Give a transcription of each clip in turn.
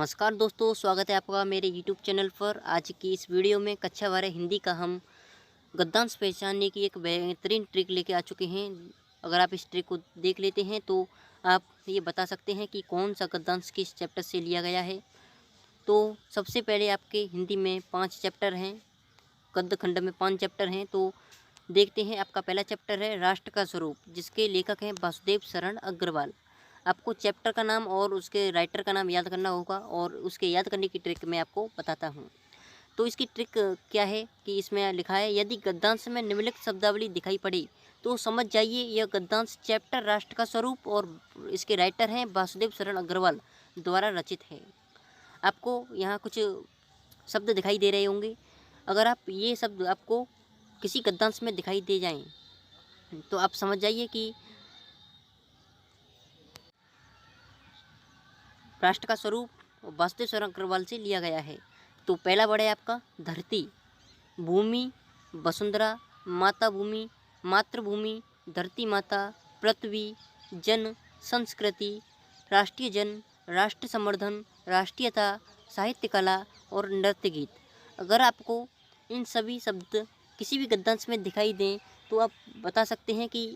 नमस्कार दोस्तों, स्वागत है आपका मेरे YouTube चैनल पर। आज की इस वीडियो में कक्षा 12 हिंदी का हम गद्यांश पहचानने की एक बेहतरीन ट्रिक लेके आ चुके हैं। अगर आप इस ट्रिक को देख लेते हैं तो आप ये बता सकते हैं कि कौन सा गद्यांश किस चैप्टर से लिया गया है। तो सबसे पहले आपके हिंदी में 5 चैप्टर हैं, गद्य खंड में 5 चैप्टर हैं। तो देखते हैं। आपका पहला चैप्टर है राष्ट्र का स्वरूप, जिसके लेखक हैं वासुदेव शरण अग्रवाल। आपको चैप्टर का नाम और उसके राइटर का नाम याद करना होगा और उसके याद करने की ट्रिक मैं आपको बताता हूँ। तो इसकी ट्रिक क्या है कि इसमें लिखा है, यदि गद्यांश में निम्नलिखित शब्दावली दिखाई पड़े तो समझ जाइए यह गद्यांश चैप्टर राष्ट्र का स्वरूप और इसके राइटर हैं वासुदेव शरण अग्रवाल द्वारा रचित है। आपको यहाँ कुछ शब्द दिखाई दे रहे होंगे। अगर आप ये शब्द आपको किसी गद्यांश में दिखाई दे जाएं तो आप समझ जाइए कि राष्ट्र का स्वरूप वासुदेव शरण अग्रवाल से लिया गया है। तो पहला वर्ड है आपका धरती, भूमि, वसुंधरा, माता भूमि, मातृभूमि, धरती माता, पृथ्वी, जन, संस्कृति, राष्ट्रीय जन, राष्ट्र संवर्धन, राष्ट्रीयता, साहित्य कला और नृत्य गीत। अगर आपको इन सभी शब्द किसी भी गद्यांश में दिखाई दें तो आप बता सकते हैं कि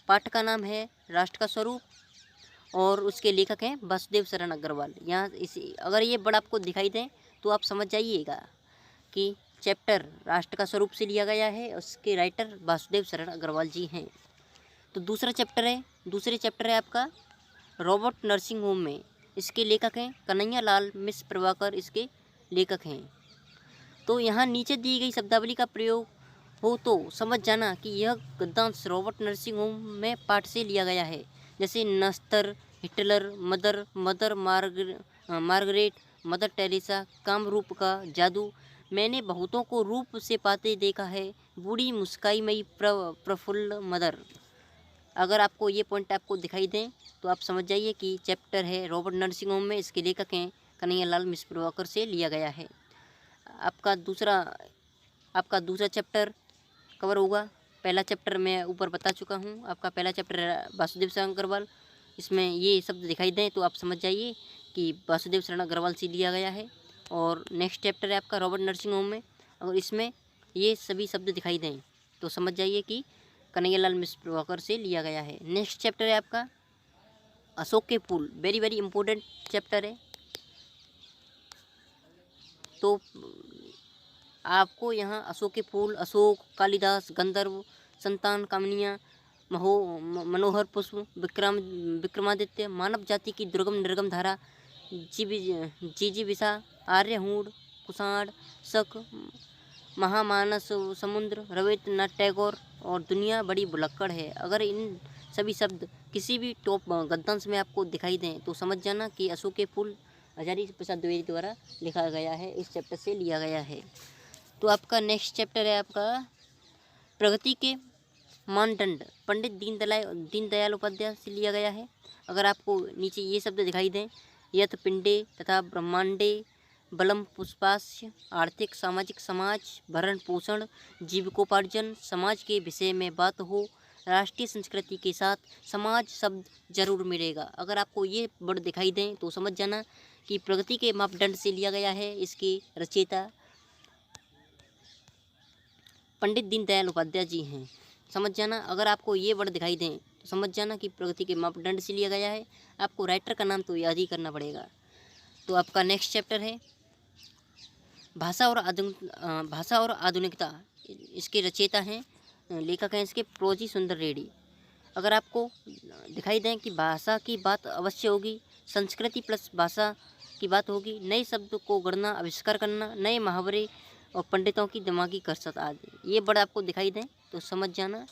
पाठ का नाम है राष्ट्र का स्वरूप और उसके लेखक हैं वासुदेव शरण अग्रवाल। यहाँ इसी अगर ये वर्ड आपको दिखाई दें तो आप समझ जाइएगा कि चैप्टर राष्ट्र का स्वरूप से लिया गया है, उसके राइटर वासुदेव शरण अग्रवाल जी हैं। तो दूसरे चैप्टर है आपका रॉबर्ट नर्सिंग होम में। इसके लेखक हैं कन्हैया लाल मिश्र प्रभाकर, इसके लेखक हैं। तो यहाँ नीचे दी गई शब्दावली का प्रयोग हो तो समझ जाना कि यह गद्यांश रॉबर्ट नर्सिंग होम में पाठ से लिया गया है। जैसे नस्तर, Hitler, Mother Margaret, Mother Teresa, Kamrup का जादू, मैंने बहुतों को रूप से पाते देखा है, बूढ़ी मुस्काई मई प्रफुल्ल मदर। अगर आपको ये पॉइंट आपको दिखाई दें तो आप समझ जाइए कि चैप्टर है रॉबर्ट नर्सिंग होम में, इसके लेखक हैं कन्हैया लाल मिश्र प्रभाकर से लिया गया है। आपका दूसरा चैप्टर कवर होगा। पहला चैप्टर मैं ऊपर बता चुका हूँ। आपका पहला चैप्टर है वासुदेव शरण अग्रवाल। इसमें ये शब्द दिखाई दें तो आप समझ जाइए कि वासुदेव शरण अग्रवाल से लिया गया है। और नेक्स्ट चैप्टर है आपका रॉबर्ट नर्सिंग होम में। अगर इसमें ये सभी शब्द दिखाई दें तो समझ जाइए कि कन्हैया लाल मिश्र प्रभाकर से लिया गया है। नेक्स्ट चैप्टर है आपका अशोक के फूल, वेरी वेरी इंपॉर्टेंट चैप्टर है। तो आपको यहाँ अशोक के फूल, अशोक, कालिदास, गंधर्व, संतान, कामनियाँ, मनोहर पुष्प, विक्रमादित्य, मानव जाति की दुर्गम निर्गम धारा, जीजीविषा, आर्यहूण, कुषाण, शक, महामानस समुद्र, रविन्द्रनाथ टैगोर और दुनिया बड़ी भुलक्कड़ है। अगर इन सभी शब्द किसी भी टॉप गद्यांश में आपको दिखाई दें तो समझ जाना कि अशोक के फूल हजारी प्रसाद द्विवेदी द्वारा लिखा गया है, इस चैप्टर से लिया गया है। तो आपका नेक्स्ट चैप्टर है आपका प्रगति के मानदंड, पंडित दीनदयाल उपाध्याय से लिया गया है। अगर आपको नीचे ये शब्द दिखाई दें, यथ पिंडे तथा ब्रह्मांडे बलम पुष्पास्य, आर्थिक सामाजिक समाज, भरण पोषण, जीविकोपार्जन, समाज के विषय में बात हो, राष्ट्रीय संस्कृति के साथ समाज शब्द जरूर मिलेगा। अगर आपको ये वर्ड दिखाई दें तो समझ जाना कि प्रगति के मापदंड से लिया गया है। इसके रचयिता पंडित दीनदयाल उपाध्याय जी हैं, समझ जाना। अगर आपको ये वर्ड दिखाई दें तो समझ जाना कि प्रगति के मापदंड से लिया गया है। आपको राइटर का नाम तो याद ही करना पड़ेगा। तो आपका नेक्स्ट चैप्टर है भाषा और आधुनिकता। इसके रचयिता हैं, लेखक हैं इसके प्रोजी सुंदर रेड्डी। अगर आपको दिखाई दें कि भाषा की बात अवश्य होगी, संस्कृति प्लस भाषा की बात होगी, नए शब्द को गढ़ना, आविष्कार करना, नए मुहावरे और पंडितों की दिमागी कसरत आदि, ये वर्ड आपको दिखाई दें तो समझ जाना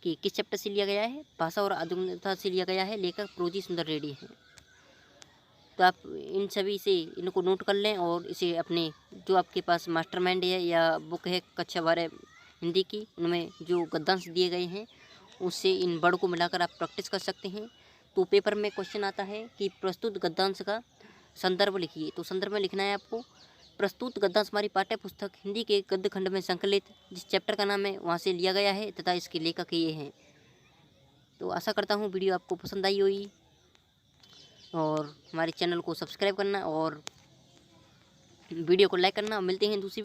कि किस चैप्टर से लिया गया है। भाषा और आधुनिकता से लिया गया है, लेखक प्रोजी सुंदर रेड्डी हैं। तो आप इन सभी से इनको नोट कर लें और इसे अपने जो आपके पास मास्टरमाइंड है या बुक है कक्षा 12 हिंदी की, उनमें जो गद्यांश दिए गए हैं उससे इन वर्ड को मिलाकर आप प्रैक्टिस कर सकते हैं। तो पेपर में क्वेश्चन आता है कि प्रस्तुत गद्यांश का संदर्भ लिखिए। तो संदर्भ में लिखना है आपको प्रस्तुत गद्यांश हमारी पाठ्य पुस्तक हिंदी के गद्य खंड में संकलित जिस चैप्टर का नाम है वहाँ से लिया गया है तथा इसके लेखक ये हैं। तो आशा करता हूँ वीडियो आपको पसंद आई होगी और हमारे चैनल को सब्सक्राइब करना और वीडियो को लाइक करना। मिलते हैं दूसरी